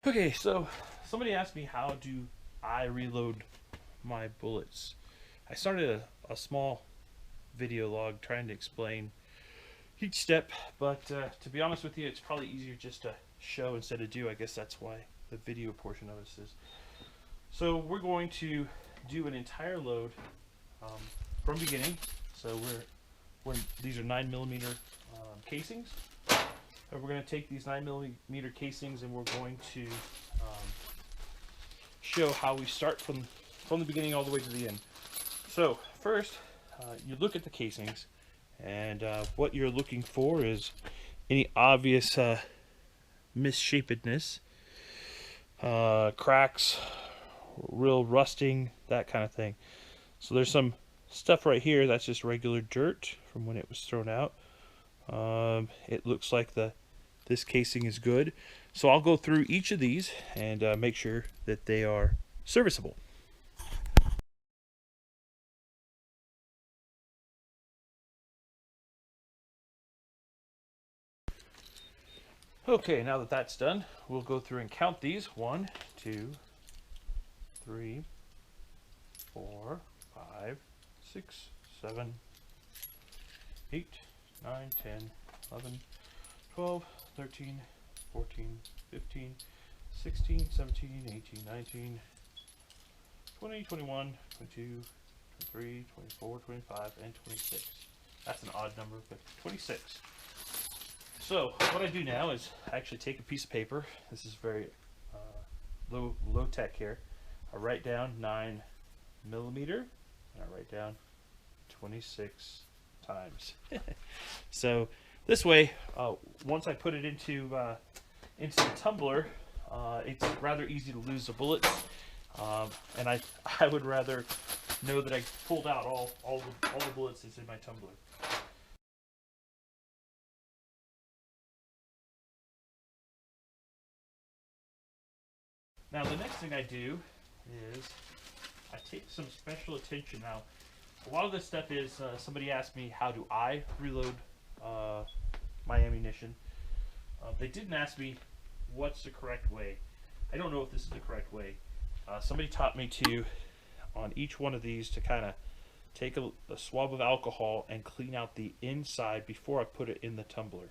Okay, so somebody asked me how do I reload my bullets. I started a small video log trying to explain each step, but to be honest with you, it's probably easier just to show instead of do. I guess that's why the video portion of this is. So we're going to do an entire load from beginning. So these are 9mm casings. And we're going to take these 9mm casings and we're going to show how we start from the beginning all the way to the end. So first, you look at the casings, and what you're looking for is any obvious misshapedness, cracks, real rusting, that kind of thing. So there's some stuff right here that's just regular dirt from when it was thrown out. It looks like this casing is good. So I'll go through each of these and make sure that they are serviceable. Okay, now that that's done, we'll go through and count these. 1, 2, 3, 4, 5, 6, 7, 8, 9, 10, 11, 12, 13, 14, 15, 16, 17, 18, 19, 20, 21, 22, 23, 24, 25, and 26. That's an odd number, but 26. So what I do now is I actually take a piece of paper. This is very low tech here. I write down 9mm, and I write down 26 times. So this way, once I put it into the tumbler, it's rather easy to lose the bullets, and I would rather know that I pulled out all the bullets that's in my tumbler. Now the next thing I do is I take some special attention. Now a lot of this stuff is somebody asked me how do I reload my ammunition. They didn't ask me what's the correct way. I don't know if this is the correct way. Somebody taught me to, on each one of these, to kind of take a swab of alcohol and clean out the inside before I put it in the tumbler.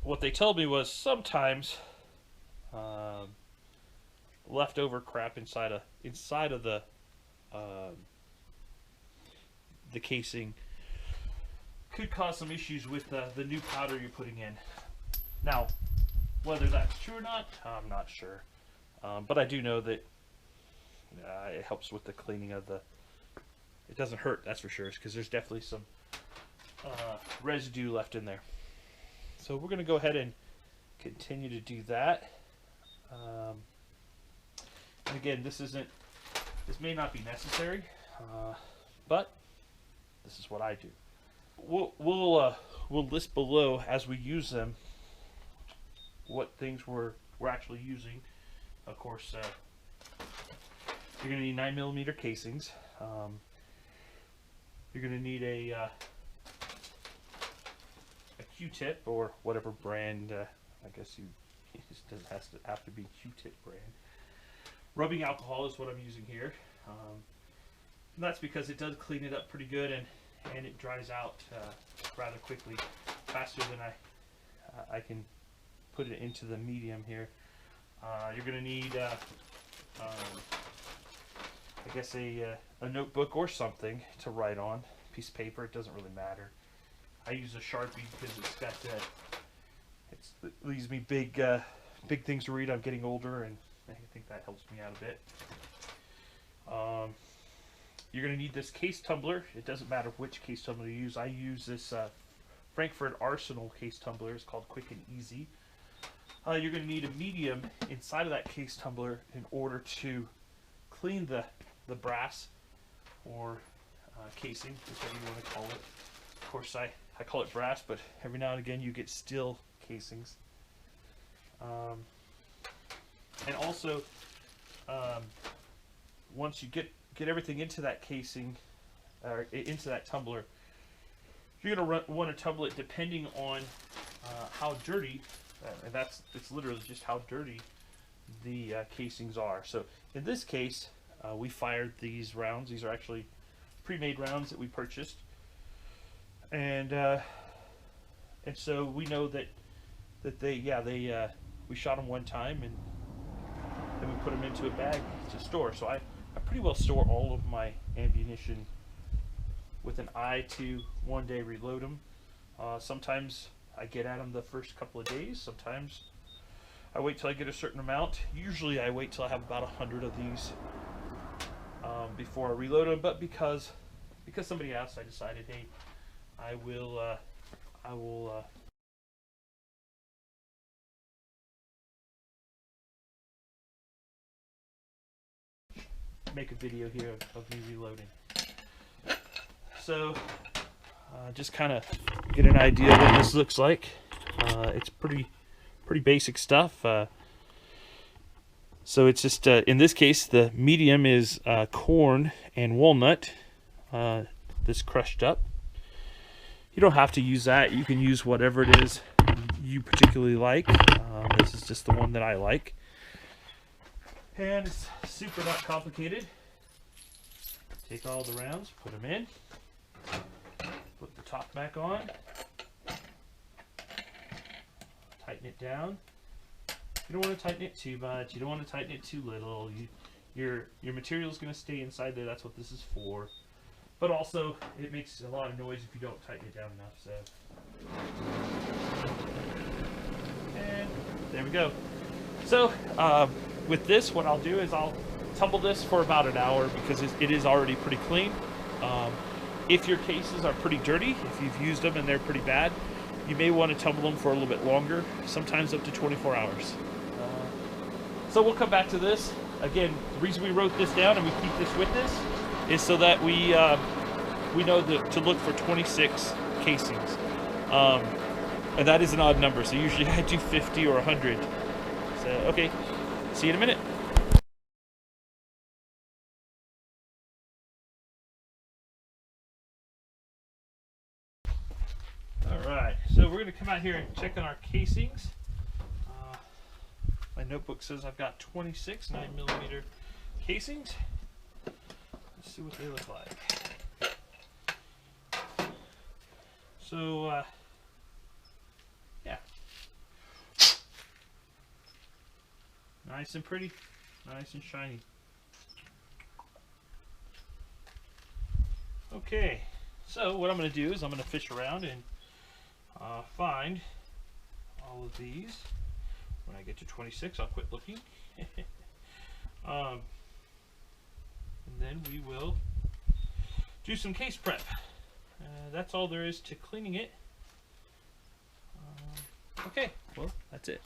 What they told me was sometimes leftover crap inside of the casing could cause some issues with the new powder you're putting in. Now, whether that's true or not, I'm not sure. But I do know that it helps with the cleaning of the... It doesn't hurt, that's for sure, because there's definitely some residue left in there. So we're going to go ahead and continue to do that. And again, this may not be necessary, but this is what I do. We'll list below as we use them what things we're actually using. Of course, you're going to need 9mm casings. You're going to need a Q-tip or whatever brand. I guess it doesn't have to be Q-tip brand. Rubbing alcohol is what I'm using here. And that's because it does clean it up pretty good and it dries out rather quickly, faster than I can put it into the medium here. You're going to need, I guess, a notebook or something to write on. Piece of paper, it doesn't really matter. I use a Sharpie because it's got it leaves me big things to read. I'm getting older, and I think that helps me out a bit. You're going to need this case tumbler. It doesn't matter which case tumbler you use. I use this Frankfurt Arsenal case tumbler. It's called Quick and Easy. You're going to need a medium inside of that case tumbler in order to clean the brass or casing, whichever you want to call it. Of course, I call it brass, but every now and again you get steel casings. And also, once you get everything into that casing, or into that tumbler, You're going to want to tumble it depending on how dirty, and it's literally just how dirty the casings are. So in this case, we fired these rounds. These are actually pre-made rounds that we purchased, and so we know that we shot them one time, and then we put them into a bag to store. So I pretty well store all of my ammunition with an eye to one day reload them. Sometimes I get at them the first couple of days. Sometimes I wait till I get a certain amount. Usually I wait till I have about 100 of these before I reload them. But because somebody asked, I decided, hey, I will make a video here of me reloading. So just kind of get an idea of what this looks like. It's pretty basic stuff. So it's just in this case the medium is corn and walnut that's crushed up. You don't have to use that. You can use whatever it is you particularly like. This is just the one that I like. And it's super not complicated. Take all the rounds, put them in, put the top back on, tighten it down. You don't want to tighten it too much. You don't want to tighten it too little. Your material is going to stay inside there. That's what this is for. But also, it makes a lot of noise if you don't tighten it down enough. So, and there we go. So, with this, what I'll do is I'll tumble this for about an hour because it is already pretty clean. If your cases are pretty dirty, if you've used them and they're pretty bad, you may want to tumble them for a little bit longer, sometimes up to 24 hours. So we'll come back to this. Again, the reason we wrote this down and we keep this with us is so that we know to look for 26 casings. And that is an odd number, so usually I do 50 or 100. So, okay, see you in a minute. Alright, so we're going to come out here and check on our casings. My notebook says I've got 26 9mm casings. Let's see what they look like. So, yeah. Nice and pretty, nice and shiny. Okay, so what I'm going to do is I'm going to fish around and find all of these. When I get to 26, I'll quit looking. And then we will do some case prep. That's all there is to cleaning it. Okay, well, that's it.